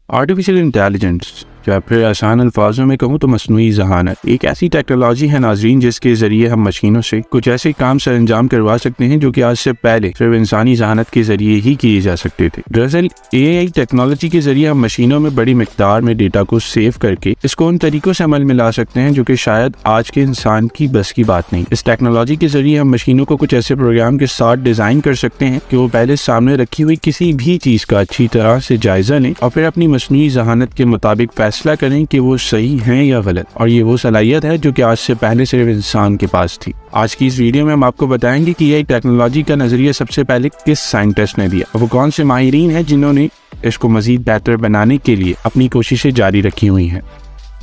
Artificial intelligence या फिर आसान अल्फाजों में कहूँ तो मस्नूई ज़हानत एक ऐसी टेक्नोलॉजी है नाज़रीन जिसके ज़रिए हम मशीनों से कुछ ऐसे काम सर अंजाम करवा सकते हैं जो कि आज से पहले सिर्फ इंसानी ज़हानत के ज़रिए ही किए जा सकते थे। दरअसल AI टेक्नोलॉजी के ज़रिए हम मशीनों में बड़ी मिकदार में डेटा को सेव करके इसको उन तरीकों से अमल में ला सकते हैं जो कि शायद आज के इंसान की बस की बात नहीं। इस टेक्नोलॉजी के ज़रिए हम मशीनों को कुछ ऐसे प्रोग्राम के साथ डिज़ाइन कर सकते हैं कि वो पहले सामने रखी हुई किसी भी चीज़ का अच्छी तरह से जायज़ा लें और फिर अपनी मस्नूई ज़हानत के मुताबिक फैसला करें कि वो सही है या गलत। और ये वो सलाहियत है जो कि आज से पहले सिर्फ इंसान के पास थी। आज की इस वीडियो में हम आपको बताएंगे कि ये टेक्नोलॉजी का नजरिया सबसे पहले किस साइंटिस्ट ने दिया और वो कौन से माहिरीन हैं जिन्होंने इसको मजीद बेहतर बनाने के लिए अपनी कोशिशें जारी रखी हुई हैं।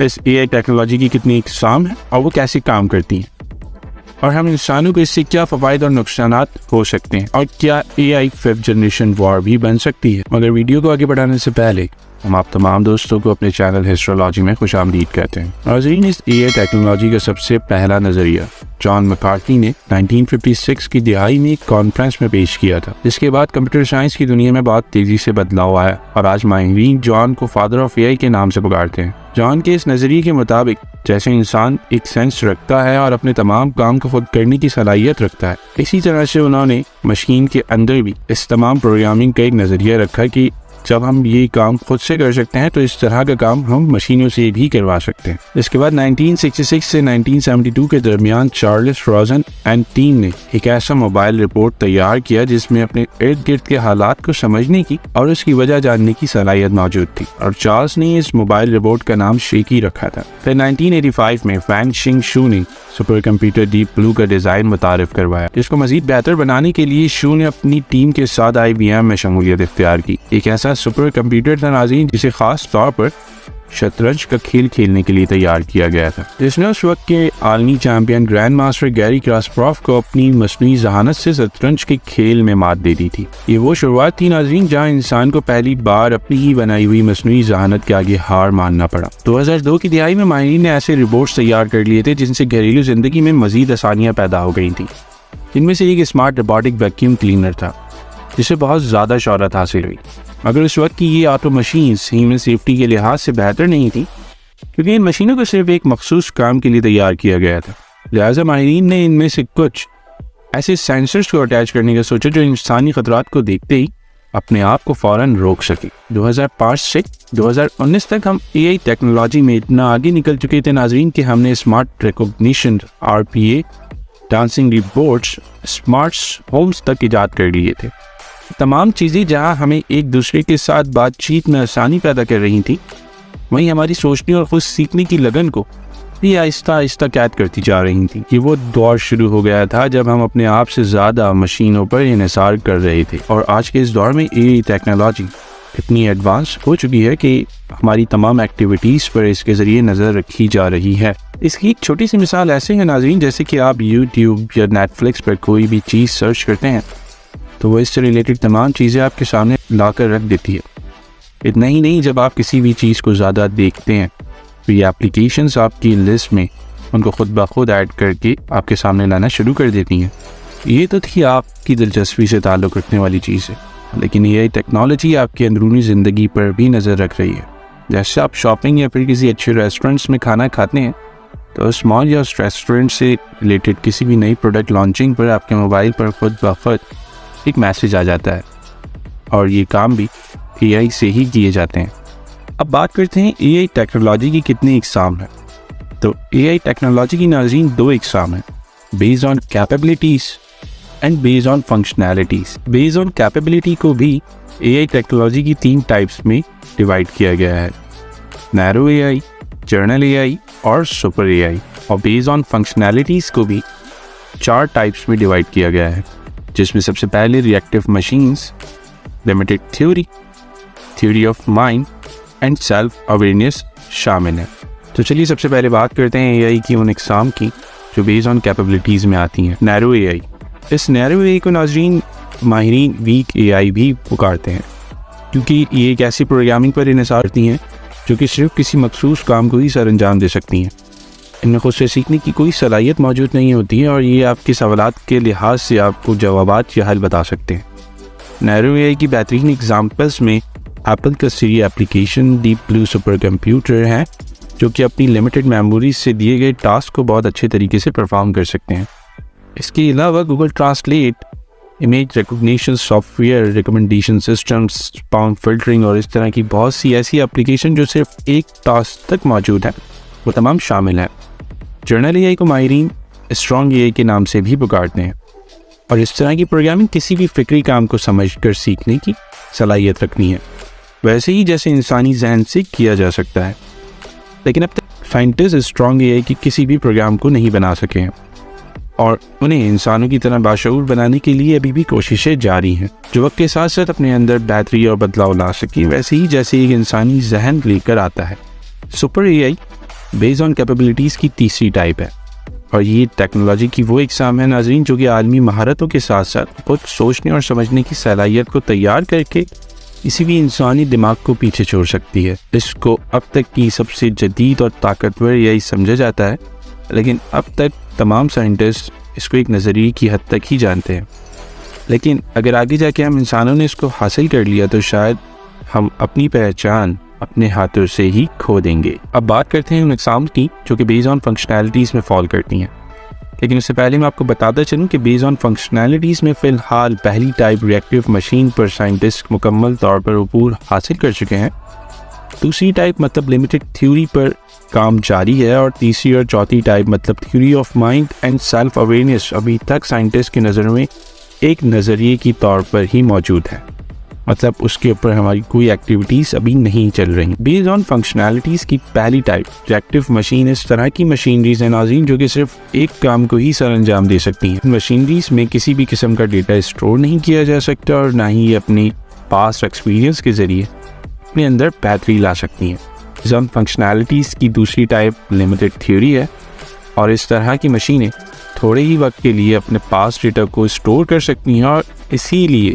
इस AI टेक्नोलॉजी की कितनी इकसाम है और वो कैसे काम करती हैं और हम इंसानों को इससे क्या फ़वाइद और नुकसानात हो सकते हैं और क्या AI 5th जनरेशन वॉर भी बन सकती है। मगर वीडियो को आगे बढ़ाने से पहले हम आप तमाम दोस्तों को अपने चैनल हिस्ट्रोलॉजी में खुशामदीद कहते हैं। नाज़रीन, इस AI टेक्नोलॉजी का सबसे पहला नज़रिया जॉन मैकार्टी ने 1956 की दिहाई में एक कॉन्फ्रेंस में पेश किया था, जिसके बाद कंप्यूटर साइंस की दुनिया में बहुत तेज़ी से बदलाव आया और आज माहिरीन जॉन को फादर ऑफ AI के नाम से पुकारते हैं। जॉन के इस नज़रिए के मुताबिक जैसे इंसान एक सेंस रखता है और अपने तमाम काम को खुद करने की सलाहियत रखता है, इसी तरह से उन्होंने मशीन के अंदर भी इस तमाम प्रोग्रामिंग का एक नज़रिया रखा कि जब हम ये काम खुद से कर सकते हैं तो इस तरह का काम हम मशीनों से भी करवा सकते हैं। इसके बाद 1966 से 1972 के दरमियान चार्ल्स फ्रोजन एंड टीम ने एक ऐसा मोबाइल रिपोर्ट तैयार किया जिसमें अपने इर्द गिर्द के हालात को समझने की और उसकी वजह जानने की सलाहियत मौजूद थी और चार्ल्स ने इस मोबाइल रिपोर्ट का नाम शेकी रखा था। फिर 1985 में फैंग शिंग शू ने सुपर कंप्यूटर डीप ब्लू का डिज़ाइन मुतारिफ करवाया, जिसको मजीद बेहतर बनाने के लिए शू ने अपनी टीम के साथ IBM में शमूलियत इख्तियार की। एक ऐसा सुपर कंप्यूटर था नाज़रीन जिसे खास तौर पर शतरंज का खेल खेलने के लिए तैयार किया गया था, जिसने उस वक्त के आलमी champion grand master Gary Kasparov को अपनी मस्नूई ज़हानत से शतरंज के खेल में मात दे दी थी। ये वो शुरुआत थी नाज़रीन जहां इंसान को पहली बार अपनी ही बनाई हुई मस्नूई ज़हानत के आगे हार मानना पड़ा। 2002 की दिहाई में माहिरीन ने ऐसे रिपोर्ट्स तैयार कर लिए थे जिनसे घरेलू जिंदगी में मजीद आसानियाँ पैदा हो गई थी। इनमें से एक स्मार्ट रोबोटिक वैक्यूम क्लीनर था जिसे बहुत ज़्यादा शोहरत हासिल हुई, मगर उस वक्त की ये ऑटो मशीन्स ह्यूमन सेफ्टी के लिहाज से बेहतर नहीं थी क्योंकि इन मशीनों को सिर्फ एक मखसूस काम के लिए तैयार किया गया था। लिहाजा माहिरीन ने इनमें से कुछ ऐसे सेंसर्स को अटैच करने का सोचा जो इंसानी खतरात को देखते ही अपने आप को फ़ौरन रोक सके। 2005 से 2019 तक हम AI टेक्नोलॉजी में इतना आगे निकल चुके थे नाज़रीन कि हमने smart recognition RPA, dancing reports, smart homes तक ईजाद कर लिए थे। तमाम चीज़ें जहां हमें एक दूसरे के साथ बातचीत में आसानी पैदा कर रही थी, वहीं हमारी सोचने और खुद सीखने की लगन को भी आहिस्ता आहिस्ता कैद करती जा रही थी। ये वो दौर शुरू हो गया था जब हम अपने आप से ज़्यादा मशीनों पर इन्हिसार कर रहे थे और आज के इस दौर में AI टेक्नोलॉजी इतनी एडवांस हो चुकी है कि हमारी तमाम एक्टिविटीज़ पर इसके ज़रिए नज़र रखी जा रही है। इसकी एक छोटी सी मिसाल ऐसे है नाज़रीन, जैसे कि आप YouTube या Netflix पर कोई भी चीज़ सर्च करते हैं तो वो इससे रिलेटेड तमाम चीज़ें आपके सामने ला कर रख देती है। इतना ही नहीं, जब आप किसी भी चीज़ को ज़्यादा देखते हैं तो ये एप्लीकेशंस आपकी लिस्ट में उनको खुद ब खुद ऐड करके आपके सामने लाना शुरू कर देती हैं। ये तो थी आपकी दिलचस्पी से ताल्लुक़ रखने वाली चीज़ है, लेकिन ये टेक्नोलॉजी आपकी अंदरूनी ज़िंदगी पर भी नज़र रख रही है। जैसे आप शॉपिंग या फिर किसी अच्छे रेस्टोरेंट्स में खाना खाते हैं तो उस मॉल या उस रेस्टोरेंट से रिलेटेड किसी भी नई प्रोडक्ट लॉन्चिंग पर आपके मोबाइल पर खुद ब खुद एक मैसेज आ जाता है और ये काम भी AI से ही किए जाते हैं। अब बात करते हैं AI टेक्नोलॉजी की कितनी इकसाम है। तो AI टेक्नोलॉजी की नाज़रीन दो इकसाम है, based on capabilities and based on functionalities. Based on capability को भी AI टेक्नोलॉजी की 3 टाइप्स में डिवाइड किया गया है, नैरो AI, जर्नल AI और सुपर AI। और बेस्ड ऑन फंक्शनैलिटीज़ को भी 4 टाइप्स में डिवाइड किया गया है, जिसमें सबसे पहले reactive machines, limited theory of mind and self awareness शामिल है। तो चलिए सबसे पहले बात करते हैं AI की उन इकसाम की जो बेस्ड ऑन कैपेबिलिटीज़ में आती हैं। Narrow AI। इस नैरो AI को नाज़रीन माहिरीन वीक AI भी पुकारते हैं क्योंकि ये एक ऐसी प्रोग्रामिंग पर इन्हिसार करती हैं जो कि सिर्फ किसी मखसूस काम को ही सर अंजाम दे सकती हैं। इनमें खुद से सीखने की कोई सलाहियत मौजूद नहीं होती है और ये आपके सवालात के लिहाज से आपको जवाबात या हल बता सकते हैं। नैरो AI की बेहतरीन एग्जाम्पल्स में एप्पल का Siri application Deep Blue super computer है जो कि अपनी लिमिटेड मेमोरी से दिए गए टास्क को बहुत अच्छे तरीके से परफॉर्म कर सकते हैं। इसके अलावा Google translate, image recognition software, recommendation systems, spam filtering और इस तरह की बहुत सी ऐसी एप्लीकेशन जो सिर्फ एक टास्क तक मौजूद है वो तमाम शामिल हैं। जर्नल एआई को माहिरीन स्ट्रॉन्ग एआई के नाम से भी पुकारते हैं और इस तरह की प्रोग्रामिंग किसी भी फिक्री काम को समझकर सीखने की सलाहियत रखनी है, वैसे ही जैसे इंसानी जहन से किया जा सकता है। लेकिन अब तक साइंटिस्ट स्ट्रॉन्ग एआई की किसी भी प्रोग्राम को नहीं बना सके हैं और उन्हें इंसानों की तरह बाशऊर बनाने के लिए अभी भी कोशिशें जारी हैं जो वक्त के साथ साथ अपने अंदर बेहतरी और बदलाव ला सके, वैसे ही जैसे एक इंसानी जहन लेकर आता है। Super AI based on capabilities की तीसरी टाइप है और ये टेक्नोलॉजी की वो इकसाम है नाजरीन जो कि आलमी महारतों के साथ साथ खुद सोचने और समझने की सलाहियत को तैयार करके किसी भी इंसानी दिमाग को पीछे छोड़ सकती है। इसको अब तक की सबसे जदीद और ताकतवर एआई समझा जाता है, लेकिन अब तक तमाम साइंटिस्ट इसको एक नज़रिए की हद तक ही जानते हैं। लेकिन अगर आगे जाके हम इंसानों ने इसको हासिल कर लिया तो शायद हम अपनी पहचान अपने हाथों से ही खो देंगे। अब बात करते हैं उन एग्जाम्पल की जो कि बेस्ड ऑन फंक्शनैलिटीज़ में फॉल करती हैं, लेकिन उससे पहले मैं आपको बताता चलूँ कि बेस्ड ऑन फंक्शनैलिटीज़ में फ़िलहाल पहली टाइप रिएक्टिव मशीन पर साइंटिस्ट मुकम्मल तौर पर अबूर हासिल कर चुके हैं। दूसरी टाइप मतलब लिमिटेड थ्योरी पर काम जारी है और तीसरी और चौथी टाइप मतलब theory of mind and self awareness अभी तक साइंटिस्ट की नज़र में एक नज़रिए की तौर पर ही मौजूद है, मतलब उसके ऊपर हमारी कोई एक्टिविटीज़ अभी नहीं चल रही। बेस्ड ऑन फंक्शनैलिटीज़ की पहली टाइप रिएक्टिव मशीन इस तरह की मशीनरीज है नाज़रीन जो कि सिर्फ एक काम को ही सर अंजाम दे सकती हैं। मशीनरीज में किसी भी किस्म का डेटा स्टोर नहीं किया जा सकता और ना ही अपनी पास्ट एक्सपीरियंस के ज़रिए अपने अंदर बेहतरी ला सकती हैं। बेस्ड ऑन फंक्शनैलिटीज़ की दूसरी टाइप लिमिटेड थ्योरी है और इस तरह की मशीनें थोड़े ही वक्त के लिए अपने पास्ट डेटा को स्टोर कर सकती हैं और इसीलिए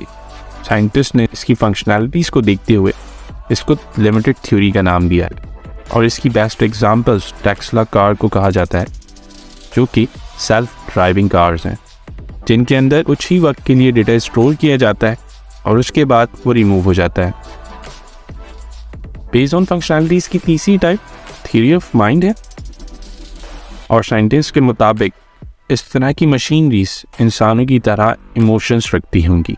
साइंटिस्ट ने इसकी फंक्शनैलिटीज़ को देखते हुए इसको लिमिटेड थ्योरी का नाम दिया है और इसकी बेस्ट एग्जांपल्स टेस्ला कार को कहा जाता है जो कि सेल्फ ड्राइविंग कार्स हैं जिनके अंदर कुछ ही वक्त के लिए डेटा स्टोर किया जाता है और उसके बाद वो रिमूव हो जाता है। बेस्ड ऑन फंक्शनैलिटीज़ की तीसरी टाइप थ्योरी ऑफ माइंड है और साइंटिस्ट के मुताबिक इस तरह की मशीनरीज इंसानों की तरह इमोशंस रखती होंगी।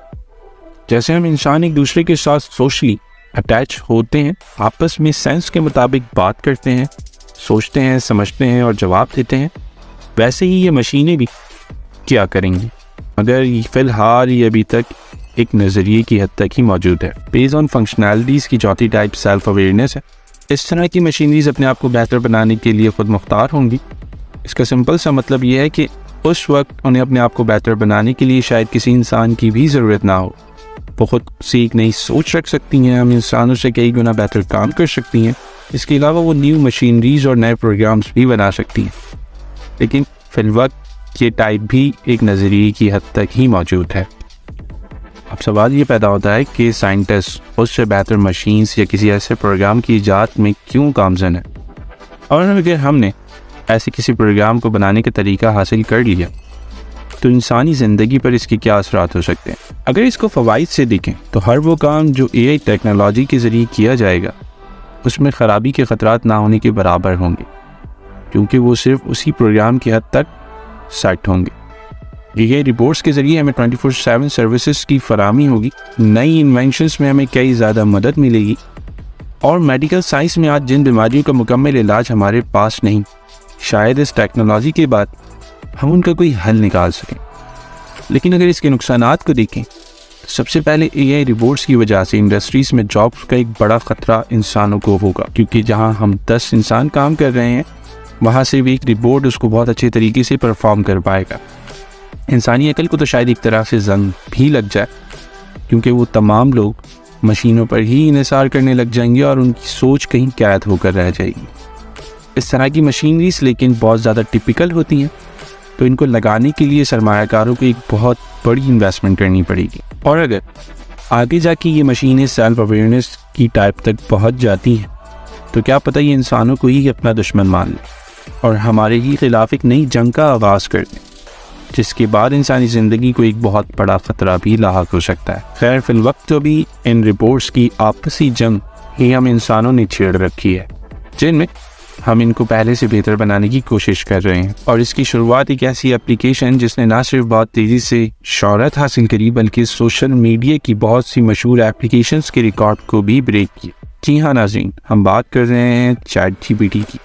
जैसे हम इंसान एक दूसरे के साथ सोशली अटैच होते हैं, आपस में सेंस के मुताबिक बात करते हैं, सोचते हैं, समझते हैं और जवाब देते हैं, वैसे ही ये मशीनें भी क्या करेंगी, मगर फ़िलहाल ये अभी तक एक नज़रिए की हद तक ही मौजूद है। बेस्ड ऑन फंक्शनैलिटीज़ की चौथी टाइप सेल्फ अवेयरनेस है। इस तरह की मशीनरीज अपने आप को बेहतर बनाने के लिए खुद मुख्तार होंगी। इसका सिंपल सा मतलब ये है कि उस वक्त उन्हें अपने आप को बेहतर बनाने के लिए शायद किसी इंसान की भी ज़रूरत ना हो। वो खुद से एक नई सोच रख सकती हैं, हम इंसानों से कई गुना बेहतर काम कर सकती हैं। इसके अलावा वो न्यू मशीनरीज और नए प्रोग्राम्स भी बना सकती हैं। लेकिन फिलवक्त ये टाइप भी एक नज़रिए की हद तक ही मौजूद है। अब सवाल ये पैदा होता है कि साइंटिस्ट उससे बेहतर मशीन्स या किसी ऐसे प्रोग्राम की इजाद में क्यों कामज़न है, और अगर हमने ऐसे किसी प्रोग्राम को बनाने का तरीका हासिल कर लिया तो इंसानी ज़िंदगी पर इसके क्या असरात हो सकते हैं। अगर इसको फ़वाइद से देखें तो हर वो काम जो एआई टेक्नोलॉजी के ज़रिए किया जाएगा उसमें ख़राबी के ख़तरात ना होने के बराबर होंगे, क्योंकि वो सिर्फ उसी प्रोग्राम की हद तक सेट होंगे। ये रिपोर्ट्स के ज़रिए हमें 24/7 सर्विसेज की फराहमी होगी, नई इन्वेंशंस में हमें कई ज़्यादा मदद मिलेगी और मेडिकल साइंस में आज जिन बीमारियों का मुकम्मल इलाज हमारे पास नहीं, शायद इस टेक्नोलॉजी के बाद हम उनका कोई हल निकाल सकें। लेकिन अगर इसके नुकसानात को देखें तो सबसे पहले एआई रिपोर्ट्स की वजह से इंडस्ट्रीज़ में जॉब्स का एक बड़ा ख़तरा इंसानों को होगा, क्योंकि जहां हम 10 इंसान काम कर रहे हैं वहां से भी एक रिपोर्ट उसको बहुत अच्छे तरीके से परफॉर्म कर पाएगा। इंसानी अकल को तो शायद एक तरह से जंग भी लग जाए, क्योंकि वो तमाम लोग मशीनों पर ही इन्हिसार करने लग जाएंगे और उनकी सोच कहीं कैद होकर रह जाएगी। इस तरह की मशीनरीज लेकिन बहुत ज़्यादा टिपिकल होती हैं, तो इनको लगाने के लिए सरमायाकारों को एक बहुत बड़ी इन्वेस्टमेंट करनी पड़ेगी। और अगर आगे जाके ये मशीनें सेल्फ अवेयरनेस की टाइप तक पहुंच जाती हैं तो क्या पता ये इंसानों को ही अपना दुश्मन मान लें और हमारे ही खिलाफ एक नई जंग का आगाज़ कर दें। जिसके बाद इंसानी ज़िंदगी को एक बहुत बड़ा ख़तरा भी लाहक हो सकता है। खैर फिलवक्त तो भी इन रिपोर्ट्स की आपसी जंग ही हम इंसानों ने छेड़ रखी है, जिनमें हम इनको पहले से बेहतर बनाने की कोशिश कर रहे हैं। और इसकी शुरुआत एक ऐसी एप्लीकेशन जिसने ना सिर्फ बहुत तेज़ी से शोहरत हासिल करी बल्कि सोशल मीडिया की बहुत सी मशहूर एप्लीकेशंस के रिकॉर्ड को भी ब्रेक किया। जी हाँ नाज़रीन, हम बात कर रहे हैं ChatGPT की,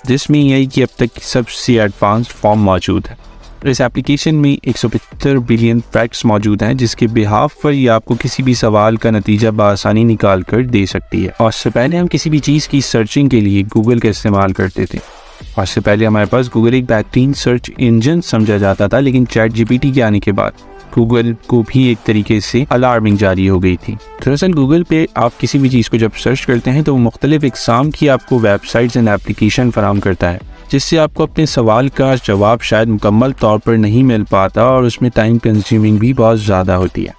जिसमें यही कि अब तक की सबसे एडवांस फॉर्म मौजूद है। इस एप्लीकेशन में 175 बिलियन फैक्ट्स मौजूद हैं, जिसके बिहाफ पर ये आपको किसी भी सवाल का नतीजा बआसानी निकाल कर दे सकती है। और इससे पहले हम किसी भी चीज़ की सर्चिंग के लिए गूगल का इस्तेमाल करते थे, और इससे पहले हमारे पास गूगल एक बेहतरीन सर्च इंजन समझा जाता था, लेकिन ChatGPT के आने के बाद गूगल को भी एक तरीके से अलार्मिंग जारी हो गई थी। दरअसल गूगल पे आप किसी भी चीज़ को जब सर्च करते हैं तो मुख्तलिफ इकसाम की आपको वेबसाइट्स एंड एप्लीकेशन फराहम करता है, जिससे आपको अपने सवाल का जवाब शायद मुकम्मल तौर पर नहीं मिल पाता और उसमें टाइम कंज्यूमिंग भी बहुत ज़्यादा होती है।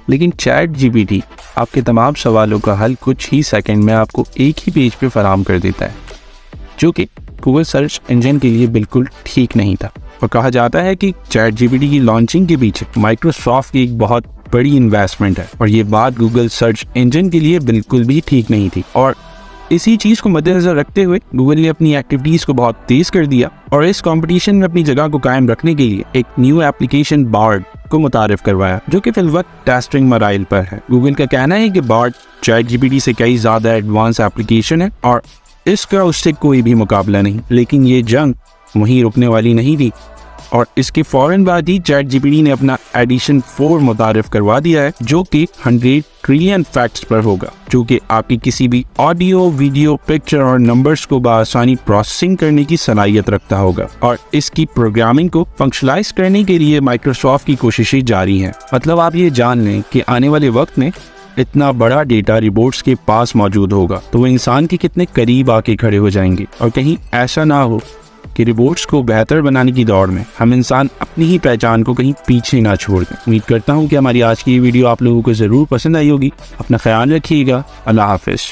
लेकिन ChatGPT आपके तमाम सवालों का हल कुछ ही सेकंड में आपको एक ही पेज पे फराहम कर देता है, जो कि गूगल सर्च इंजन के लिए बिल्कुल ठीक नहीं था। और कहा जाता है कि ChatGPT की लॉन्चिंग के पीछे माइक्रोसॉफ्ट की एक बहुत बड़ी इन्वेस्टमेंट है, और ये बात गूगल सर्च इंजन के लिए बिल्कुल भी ठीक नहीं थी। और इसी चीज़ को मद्देनजर रखते हुए गूगल ने अपनी एक्टिविटीज़ को बहुत तेज़ कर दिया और इस कंपटीशन में अपनी जगह को कायम रखने के लिए एक न्यू एप्लीकेशन बार्ड को मुतारिफ करवाया, जो कि फिलवक्त टेस्टिंग मराइल पर है। गूगल का कहना है कि बार्ड ChatGPT से कई ज़्यादा एडवांस एप्लीकेशन है और इसका उससे कोई भी मुकाबला नहीं। लेकिन ये जंग वहीं रुकने वाली नहीं थी, और इसके फ़ौरन बाद ही ChatGPT ने अपना एडिशन 4 मुतारिफ करवा दिया है, जो कि 100 ट्रिलियन फैक्ट्स पर होगा, जो कि आपकी किसी भी ऑडियो, वीडियो, पिक्चर और नंबर्स को बआसानी प्रोसेसिंग करने की सलाहियत रखता होगा। और इसकी प्रोग्रामिंग को फंक्शनलाइज करने के लिए माइक्रोसॉफ्ट की कोशिशें जारी हैं। मतलब आप ये जान लें कि आने वाले वक्त में इतना बड़ा डेटा रिपोर्ट्स के पास मौजूद होगा तो वो इंसान के कितने करीब आके खड़े हो जाएंगे। और कहीं ऐसा ना हो कि रिपोर्ट्स को बेहतर बनाने की दौड़ में हम इंसान अपनी ही पहचान को कहीं पीछे ना छोड़ दें। उम्मीद करता हूँ कि हमारी आज की ये वीडियो आप लोगों को ज़रूर पसंद आई होगी। अपना ख्याल रखिएगा। अल्लाह हाफ़िज़।